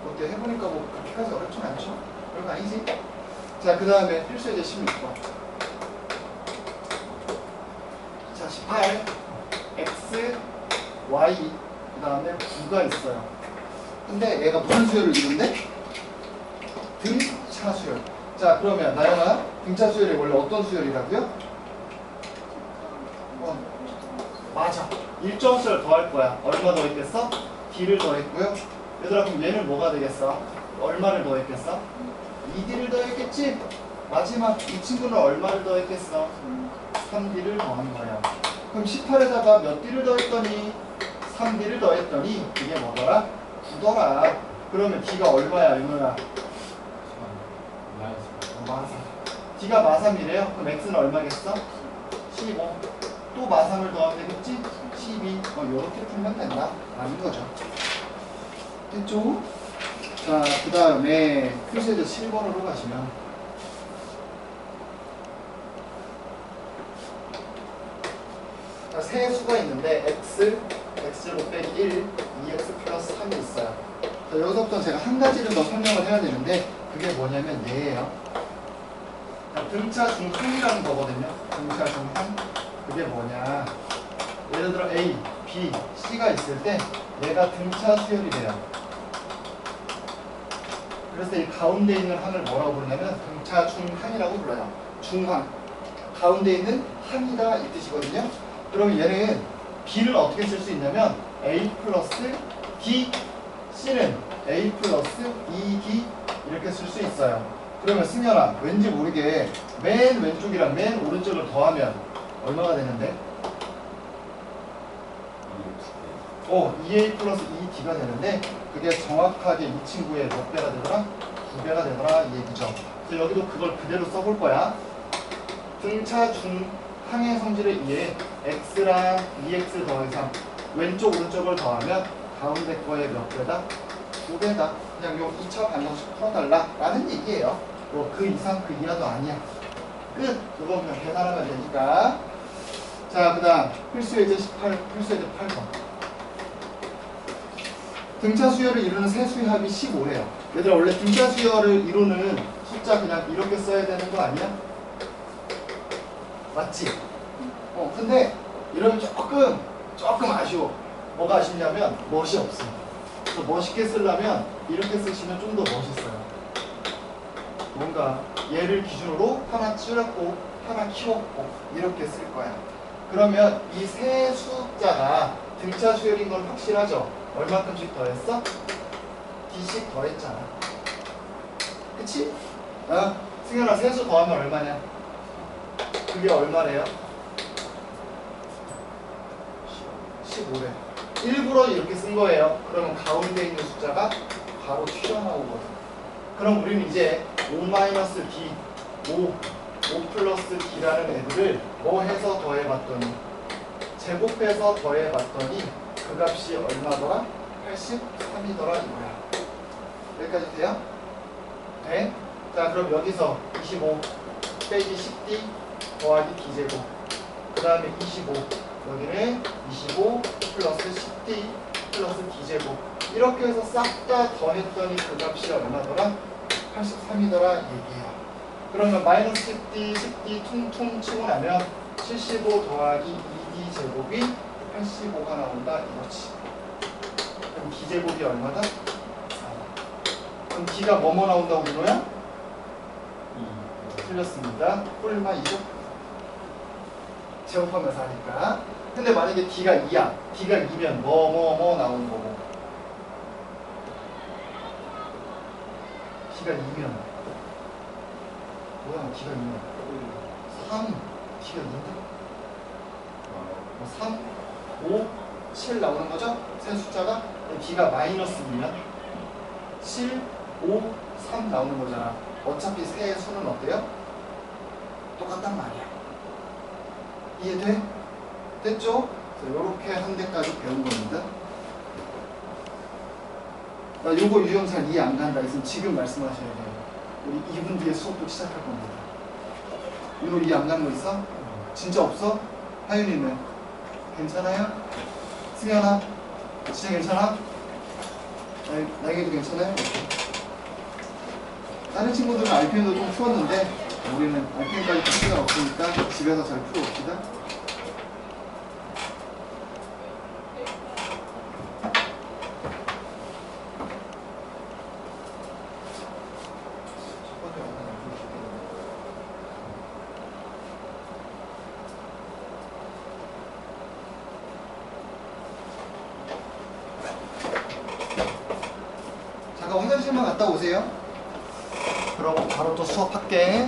Speaker 1: 어때? 해보니까 뭐 그렇게까지 어렵진 않죠? 별거 아니지? 자, 그 다음에 필수 예제 16번. 자, 18, x, y, 그 다음에 9가 있어요. 근데 얘가 무슨 수열을 이룬대? 등차 수열. 자, 그러면 나영아, 등차 수열이 원래 어떤 수열이라고요? 맞아. 일정 수열 더할 거야. 얼마 더했겠어? d를 더했고요. 얘들아, 그럼 얘는 뭐가 되겠어? 얼마를 더했겠어? 2d를 더했겠지? 마지막 이 친구는 얼마를 더했겠어? 3d를 더한 거야. 그럼 18에다가 몇 d를 더했더니 3d를 더했더니 이게 뭐더라? 9더라. 그러면 d가 얼마야, 윤호야? 마삼. d가 마삼이래요. 그럼 x는 얼마겠어? 15. 또 마삼을 더하면 되겠지? 12. 이렇게 풀면 된다. 라는 거죠. 됐죠? 자, 그 다음에 필수 예제 7번으로 가시면 세 수가 있는데 x제곱 빼기 1, 2x 플러스 3이 있어요. 자, 여기서부터 제가 한 가지를 더 설명을 해야 되는데 그게 뭐냐면 얘예요. 자, 등차 중항이라는 거거든요. 등차 중항. 그게 뭐냐. 예를 들어 A, B, C가 있을 때 얘가 등차 수열이 돼요. 그래서 이 가운데 있는 항을 뭐라고 부르냐면 등차 중항이라고 불러요. 중항. 가운데 있는 항이다 이 뜻이거든요. 그럼 얘는 B를 어떻게 쓸 수 있냐면 A 플러스 D, C는 A 플러스 2D 이렇게 쓸 수 있어요. 그러면 승현아, 왠지 모르게 맨 왼쪽이랑 맨 오른쪽을 더하면 얼마가 되는데? 2A 플러스 2D가 되는데 그게 정확하게 이 친구의 몇 배가 되더라? 2배가 되더라 이 얘기죠. 그래서 여기도 그걸 그대로 써볼 거야. 등차 중항의 성질에 의해 x랑 2x 더해서 왼쪽 오른쪽을 더하면 가운데 거의 몇 배다? 2배다. 그냥 요 2차 반정식 풀어달라 라는 얘기예요. 그 이상 그 이하도 아니야. 끝. 그거 그냥 계산하면 되니까. 자, 그 다음 필수 예제 18, 필수 예제 8번. 등차 수열을 이루는 세 수의 합이 15래요. 얘들아, 원래 등차 수열을 이루는 숫자 그냥 이렇게 써야 되는 거 아니야? 맞지? 근데 이러면 조금 아쉬워. 뭐가 아쉽냐면 멋이 없어. 그래서 멋있게 쓰려면 이렇게 쓰시면 좀 더 멋있어요. 뭔가 얘를 기준으로 하나 줄였고 하나 키웠고 이렇게 쓸 거야. 그러면 이 세 숫자가 등차 수열인 건 확실하죠? 얼마큼씩 더했어? D씩 더했잖아. 그치? 승현아, 세수 더하면 얼마냐? 그게 얼마래요? 15래. 일부러 이렇게 쓴 거예요. 그러면 가운데 있는 숫자가 바로 튀어나오거든. 그럼 우리는 이제 5-D, 5 플러스 D라는 애들을 뭐 해서 더해봤더니 제곱해서 더해봤더니 그 값이 얼마더라? 83이더라 이거야. 여기까지 돼요? 네? 자, 그럼 여기서 25 빼기 10D 더하기 D제곱, 그 다음에 25 여기는 25 플러스 10D 플러스 D제곱 이렇게 해서 싹 다 더했더니 그 값이 얼마더라? 83이더라 얘기예요. 그러면 마이너스 10D, 10D 퉁퉁 치고 나면 75 더하기 2D 제곱이 85가 나온다 이거지. 그럼 D제곱이 얼마다? 4다. 그럼 D가 뭐뭐 나온다고 민호야?
Speaker 3: 2.
Speaker 1: 틀렸습니다. 뿔마 2죠? 제곱하면서 하니까. 근데 만약에 D가 2야. D가 2면 뭐 나오는 거고. D가 2면 뭐야? D가 2면 3. D가 2인데? 3, 5, 7 나오는 거죠? 세 숫자가 D가 마이너스 2면 7, 5, 3 나오는 거잖아. 어차피 세 수는 어때요? 똑같단 말이야. 이해돼? 됐죠? 이렇게 한 대까지 배운 겁니다. 나 요거 유형잘 이해 안 간다 했으면 지금 말씀하셔야 돼요. 우리 2분 뒤에 수업도 시작할 겁니다. 이거 이해 안 가는 거 있어? 진짜 없어? 하윤이는? 괜찮아요? 승현아? 진짜 괜찮아? 나에게도 괜찮아요? 다른 친구들은 RPM도 좀 풀었는데 우리는 RPM까지 풀 시간 없으니까 집에서 잘 풀어봅시다. 잠깐 화장실만 갔다 오세요. 그러고 바로 또 수업할게.